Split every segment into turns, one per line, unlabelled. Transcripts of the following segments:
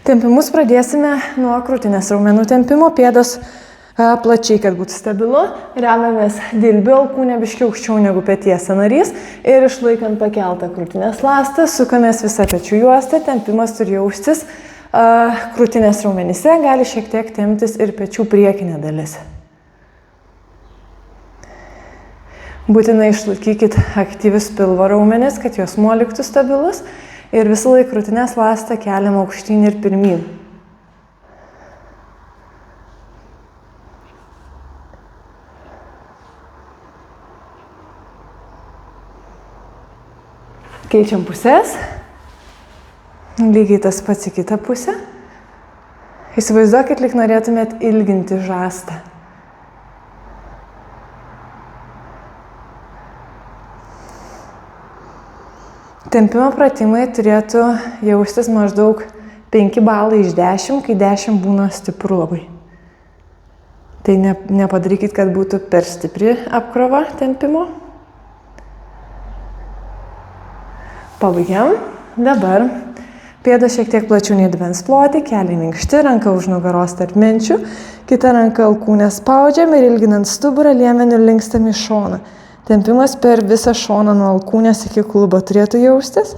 Tempimus pradėsime nuo krūtinės raumenų tempimo, pėdos plačiai, kad būtų stabilu. Remiamės dilbiu, alkūnė biškiau aukščiau negu peties sąnarys ir išlaikant pakeltą krūtinės ląstą, sukamės visą pečių juostą, tempimas turi jaustis krūtinės raumenyse, gali šiek tiek temptis ir pečių priekinė dalis. Būtinai išlaikykit aktyvius pilvo raumenis, kad jos liktų stabilus ir visą laiką krūtinės ląstą keliam aukštyn ir pirmyn. Keičiam pusės. Lygiai tas pats į kitą pusę. Įsivaizduokit, lyg norėtumėt ilginti žastą. Tempimo pratimai turėtų jaustis maždaug 5 balai iš 10, kai 10 būna stipru labai. Tai nepadarykit, kad būtų per stipri apkrova tempimo. Pabaigiam. Dabar pėdos šiek tiek plačiau nei dubens plotį, keliai minkšti, ranka už nugaros tarp menčių, kita ranka alkūnę spaudžiam ir ilginant stuburą liemeniu linkstam į šoną. Tempimas per visą šoną nuo alkūnės iki klubo turėtų jaustis.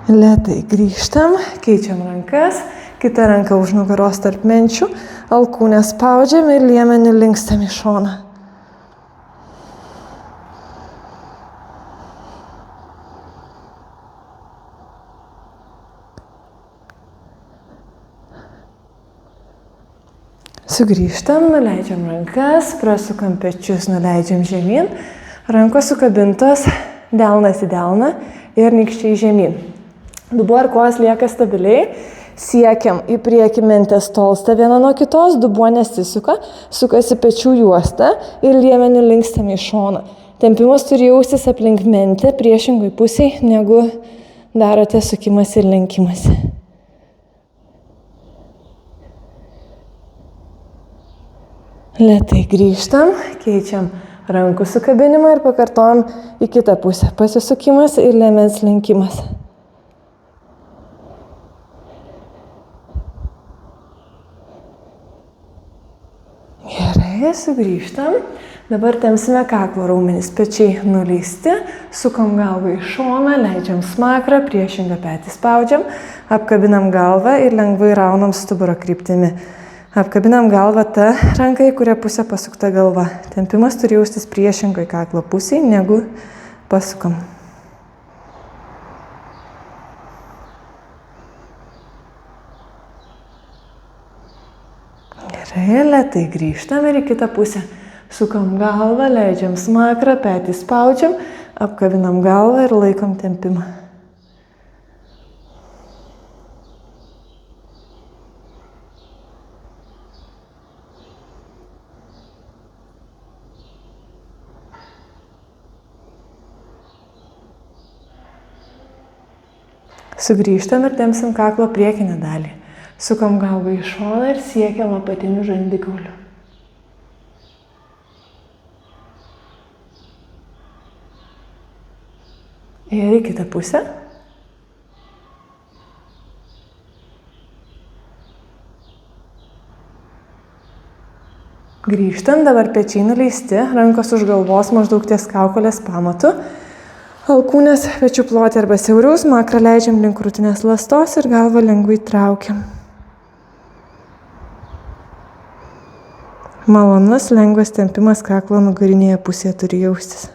Lėtai grįžtam, keičiam rankas, kita ranka už nugaros tarp menčių, alkūnę spaudžiam ir liemeniu linkstam į šoną. Sugrįžtam, nuleidžiam rankas, prasukam pečius, nuleidžiam žemyn, rankos sukabintos, delnas į delną ir nykščiai žemyn. Dubuo ir kojos lieka stabiliai, siekiam į priekį, mentės tolsta viena nuo kitos, dubuo nesisuka, sukasi pečių juosta ir liemeniu linkstam į šoną. Tempimas turi jaustis aplink mentę priešingoj pusėj, negu darote sukimas ir lenkimasi. Lėtai grįžtam, keičiam rankų sukabinimą ir pakartojam į kitą pusę. Pasisukimas ir liemens lenkimas. Gerai, sugrįžtam. Dabar tempsime kaklo raumenis. Pečiai nuleisti, sukam galvą į šoną, leidžiam smakrą, priešingą petį spaudžiam, apkabinam galvą ir lengvai raunam stuburo kryptimi. Apkabinam galvą tą ranką, į kurią pusę pasukta galva. Tempimas turi jaustis priešingai kaklo pusėj, negu pasukam. Gerai, lėtai grįžtam ir į kitą pusę. Sukam galvą, leidžiam smakrą, petį spaudžiam, apkabinam galvą ir laikom tempimą. Sugrįžtam ir tempsim kaklo priekinę dalį. Sukam galvą į šoną ir siekiam apatinių žandikaulių. Ir į kitą pusę. Grįžtam, dabar pečiai nuleisti, rankos už galvos maždaug ties kaukolės pamatu. Alkūnės pečių plotį arba siauriau, smakrą leidžiam link krūtinės ląstos ir galvą lengvai traukiam. Malonus, lengvas tempimas kaklo nugarinėje pusėje turi jaustis.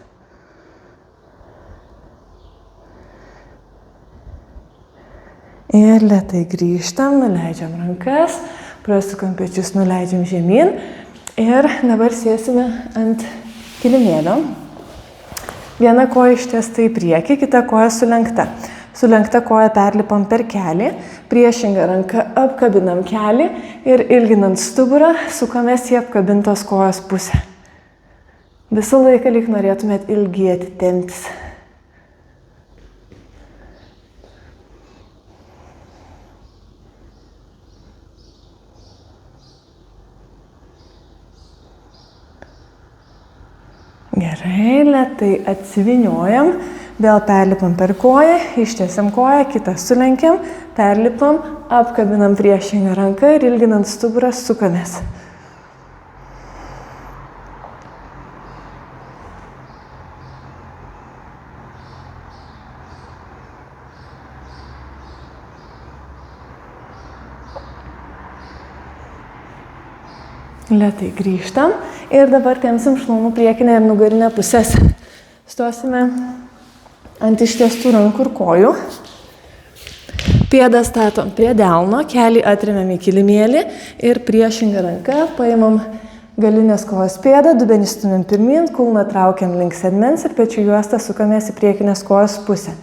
Ir lėtai grįžtam, nuleidžiam rankas, prasukam pečius, nuleidžiam žemyn ir dabar sėsime ant kilimėlio. Viena koja ištiesta į priekį, kita koja sulenkta. Sulenkta koja perlipam per kelį, priešingą ranką apkabinam kelį ir ilginant stuburą sukamės į apkabintos kojos pusę. Visą laiką lyg norėtumėt ilgėti, temptis. Gerai, lėtai atsiviniojam, vėl perlipam per koją, ištiesiam koją, kitą sulenkiam, perlipam, apkabinam priešingą ranką ir ilginant stuburą sukamės. Lėtai grįžtam ir dabar tempsim šlaunų priekinę ir nugarinę pusės. Stosime ant ištiestų rankų ir kojų. Pėdą statom prie delno, kelį atremiam į kilimėlį ir priešingą ranką paimam galinės kojos pėdą, dubenį stumiam pirmyn, kulną traukiam link sėdmens ir pečių juostą sukamės į priekinės kojos pusę.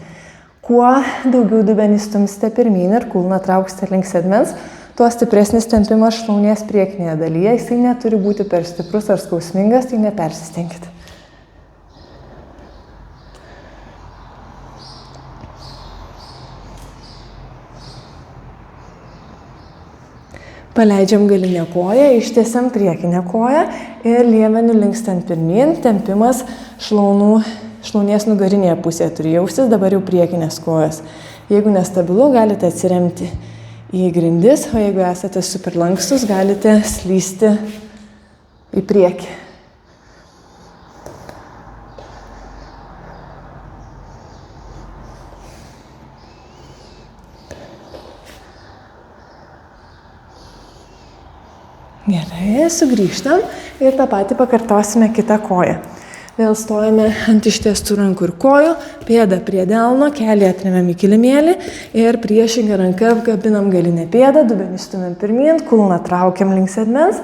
Kuo daugiau dubenį stumsite pirmyn ir kulną trauksite link sėdmens, tuo stipresnis tempimas šlaunies priekinėje dalyje. Jisai neturi būti per stiprus ar skausmingas, tai nepersistenkite. Paleidžiam galinę koją, ištiesiam priekinę koją ir liemeniu linkstant pirmyn, tempimas šlaunies nugarinėje pusėje turi jaustis, dabar jau priekinės kojos. Jeigu nestabilu, galite atsiremti į grindis, o jeigu esate super lankstus, galite slysti į priekį. Gerai, sugrįžtam ir tą patį pakartosime kitą koją. Vėl stojame ant ištiestų rankų ir kojų, pėdą prie delno, kelį atremiam į kilimėlį ir priešingą ranką apkabinam galinę pėdą, dubenį stumiam pirmyn, kulną traukiam link sėdmens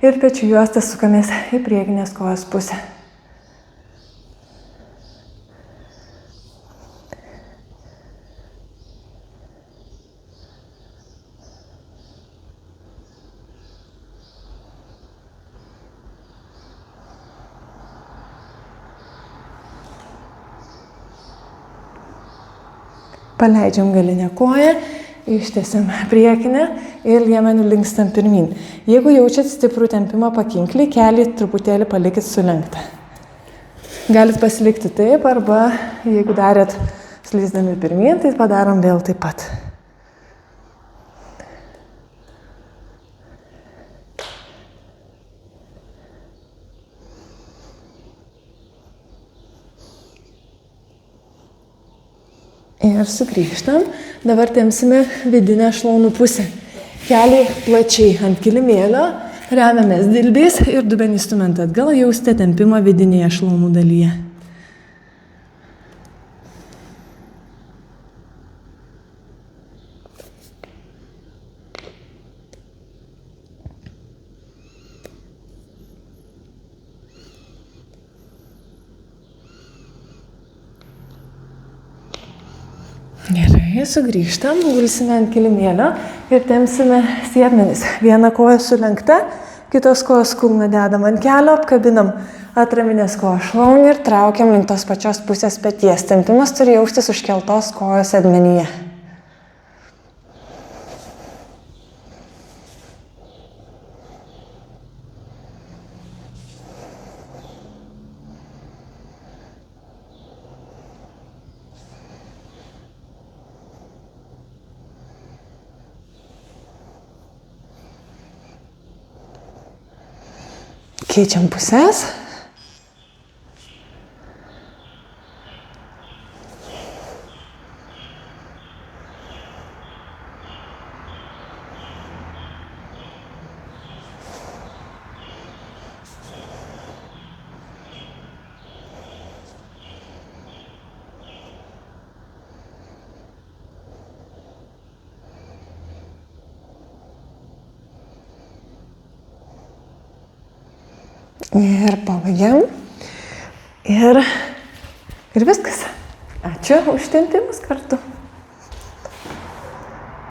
ir pečių juostą sukamės į priekinės kojos pusę. Paleidžiam galinę koją, ištiesiam priekinę ir liemeniu linkstam pirmyn. Jeigu jaučiat stiprų tempimą pakinklį, kelį truputėlį palikit sulenktą. Galit pasilikti taip, arba jeigu darėt slysdami pirmyn, tai padarom vėl taip pat. Ir sugrįžtam. Dabar tempsime vidinę šlaunų pusę. Keliai plačiai ant kilimėlio, remiamės dilbiais ir dubenį stumiant atgal jausite tempimą vidinėje šlaunų dalyje. Gerai, sugrįžtam, gulsime ant kilimėlio ir tempsime sėdmenis. Viena koja sulenkta, kitos kojos kulną dedam ant kelio, apkabinam atraminės kojos šlaunį ir traukiam link tos pačios pusės peties. Tempimas turi jaustis užkeltos kojos sėdmenyje. Keičiam pusės. Ir pabaigiam. Ir viskas. Ačiū už tempimus kartu.